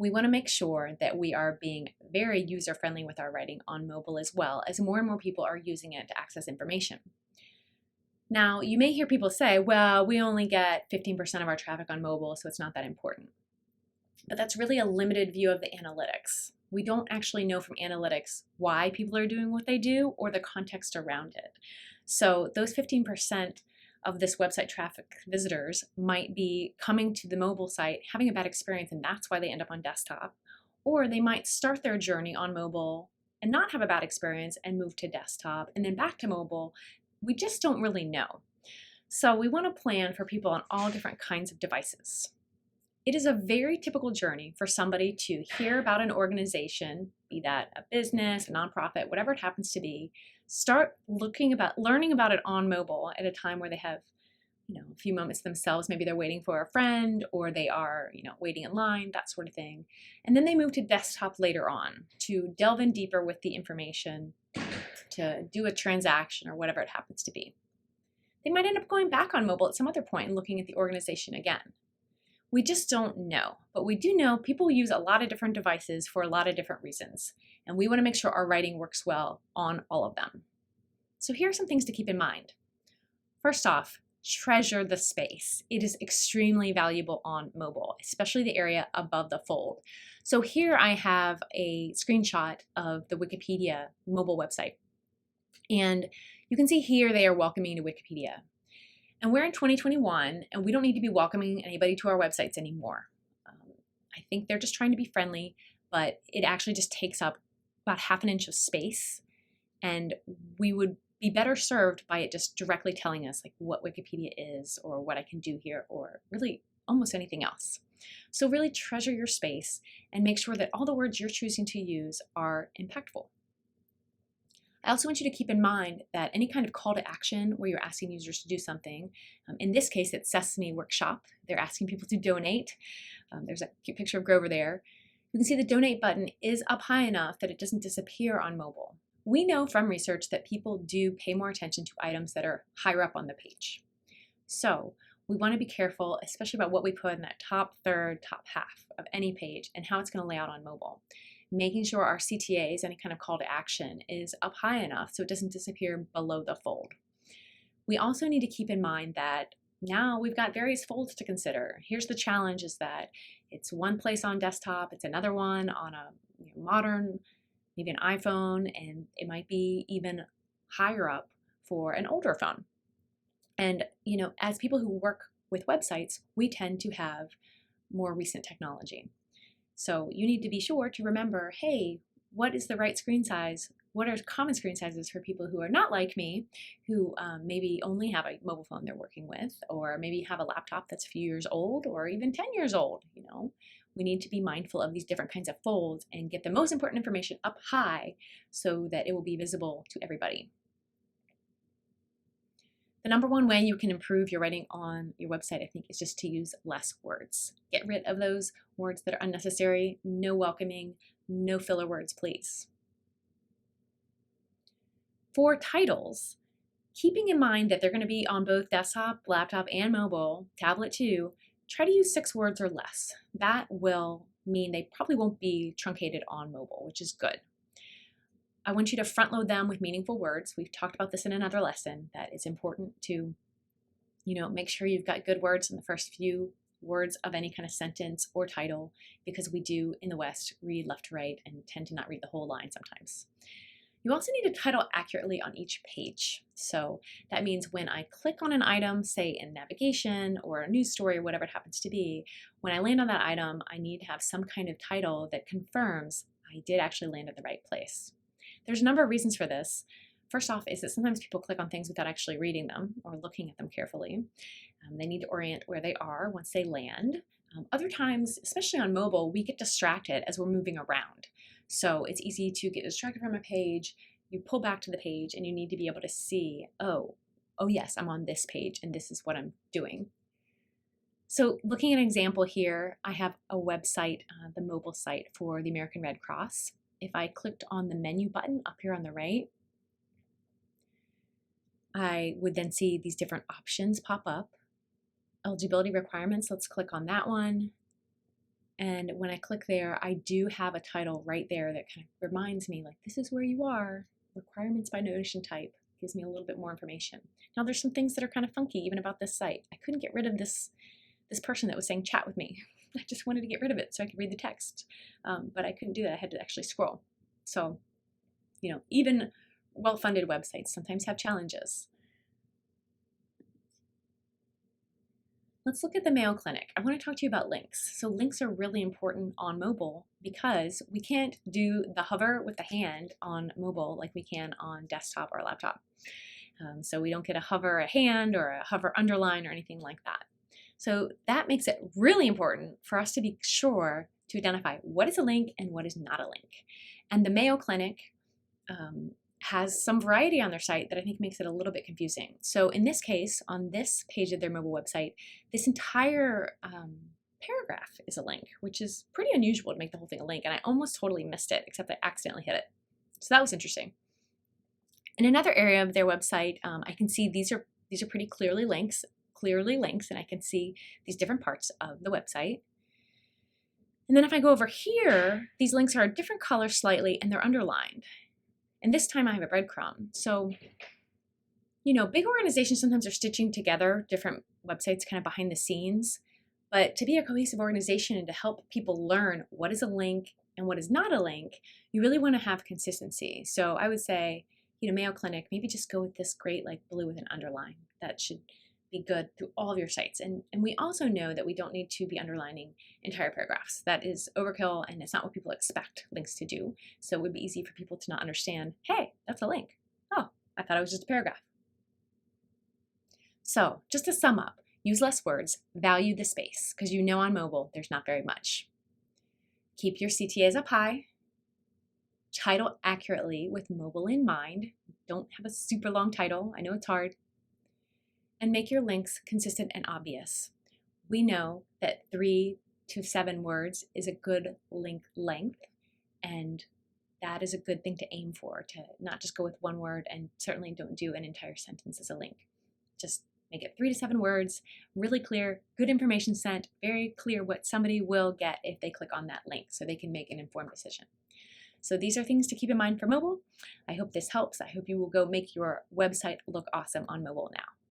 We want to make sure that we are being very user-friendly with our writing on mobile as well, as more and more people are using it to access information. Now, you may hear people say, well, we only get 15% of our traffic on mobile, so it's not that important. But that's really a limited view of the analytics. We don't actually know from analytics why people are doing what they do or the context around it. So those 15% of this website traffic visitors might be coming to the mobile site, having a bad experience, and that's why they end up on desktop. Or they might start their journey on mobile and not have a bad experience and move to desktop and then back to mobile. We just don't really know. So we want to plan for people on all different kinds of devices. It is a very typical journey for somebody to hear about an organization, be that a business, a nonprofit, whatever it happens to be, start learning about it on mobile at a time where they have, a few moments themselves. Maybe they're waiting for a friend or they are, waiting in line, that sort of thing. And then they move to desktop later on to delve in deeper with the information, to do a transaction or whatever it happens to be. They might end up going back on mobile at some other point and looking at the organization again. We just don't know, but we do know people use a lot of different devices for a lot of different reasons, and we want to make sure our writing works well on all of them. So here are some things to keep in mind. First off, treasure the space. It is extremely valuable on mobile, especially the area above the fold. So here I have a screenshot of the Wikipedia mobile website, and you can see here they are welcoming to Wikipedia. And we're in 2021, and we don't need to be welcoming anybody to our websites anymore. I think they're just trying to be friendly, but it actually just takes up about half an inch of space, and we would be better served by it just directly telling us like what Wikipedia is or what I can do here or really almost anything else. So really treasure your space and make sure that all the words you're choosing to use are impactful. I also want you to keep in mind that any kind of call to action where you're asking users to do something, in this case it's Sesame Workshop, they're asking people to donate. There's a cute picture of Grover there. You can see the donate button is up high enough that it doesn't disappear on mobile. We know from research that people do pay more attention to items that are higher up on the page. So we want to be careful, especially about what we put in that top third, top half of any page and how it's going to lay out on mobile. Making sure our CTAs, any kind of call to action, is up high enough so it doesn't disappear below the fold. We also need to keep in mind that now we've got various folds to consider. Here's the challenge is that it's one place on desktop, it's another one on a modern, maybe an iPhone, and it might be even higher up for an older phone. And as people who work with websites, we tend to have more recent technology. So you need to be sure to remember, hey, what is the right screen size? What are common screen sizes for people who are not like me, who maybe only have a mobile phone they're working with, or maybe have a laptop that's a few years old, or even 10 years old, We need to be mindful of these different kinds of folds and get the most important information up high so that it will be visible to everybody. The number one way you can improve your writing on your website, I think, is just to use less words. Get rid of those words that are unnecessary. No welcoming, no filler words, please. For titles, keeping in mind that they're going to be on both desktop, laptop, and mobile, tablet too, try to use 6 words or less. That will mean they probably won't be truncated on mobile, which is good. I want you to front load them with meaningful words. We've talked about this in another lesson, that it's important to, make sure you've got good words in the first few words of any kind of sentence or title, because we do in the West read left to right and tend to not read the whole line sometimes. You also need to title accurately on each page. So that means when I click on an item, say in navigation or a news story or whatever it happens to be, when I land on that item, I need to have some kind of title that confirms I did actually land at the right place. There's a number of reasons for this. First off is that sometimes people click on things without actually reading them or looking at them carefully. They need to orient where they are once they land. Other times, especially on mobile, we get distracted as we're moving around. So it's easy to get distracted from a page. You pull back to the page and you need to be able to see, oh yes, I'm on this page and this is what I'm doing. So looking at an example here, I have a website, the mobile site for the American Red Cross. If I clicked on the menu button up here on the right, I would then see these different options pop up. Eligibility requirements, let's click on that one. And when I click there, I do have a title right there that kind of reminds me, like, this is where you are. Requirements by notation type gives me a little bit more information. Now, there's some things that are kind of funky even about this site. I couldn't get rid of this person that was saying chat with me. I just wanted to get rid of it so I could read the text, but I couldn't do that. I had to actually scroll. So, even well-funded websites sometimes have challenges. Let's look at the Mayo Clinic. I want to talk to you about links. So links are really important on mobile because we can't do the hover with the hand on mobile like we can on desktop or laptop. So we don't get a hover a hand or a hover underline or anything like that. So that makes it really important for us to be sure to identify what is a link and what is not a link. And the Mayo Clinic has some variety on their site that I think makes it a little bit confusing. So in this case, on this page of their mobile website, this entire paragraph is a link, which is pretty unusual to make the whole thing a link. And I almost totally missed it, except I accidentally hit it. So that was interesting. In another area of their website, I can see these are pretty clearly links, and I can see these different parts of the website. And then if I go over here, these links are a different color slightly, and they're underlined. And this time I have a breadcrumb. So, big organizations sometimes are stitching together different websites kind of behind the scenes. But to be a cohesive organization and to help people learn what is a link and what is not a link, you really want to have consistency. So I would say, Mayo Clinic, maybe just go with this great like blue with an underline. That should be good through all of your sites. And we also know that we don't need to be underlining entire paragraphs. That is overkill, and it's not what people expect links to do. So it would be easy for people to not understand, hey, that's a link. Oh, I thought it was just a paragraph. So just to sum up, use less words, value the space, because on mobile, there's not very much. Keep your CTAs up high. Title accurately with mobile in mind. Don't have a super long title. I know it's hard. And make your links consistent and obvious. We know that 3 to 7 words is a good link length, and that is a good thing to aim for, to not just go with one word, and certainly don't do an entire sentence as a link. Just make it 3 to 7 words, really clear, good information sent, very clear what somebody will get if they click on that link so they can make an informed decision. So these are things to keep in mind for mobile. I hope this helps. I hope you will go make your website look awesome on mobile now.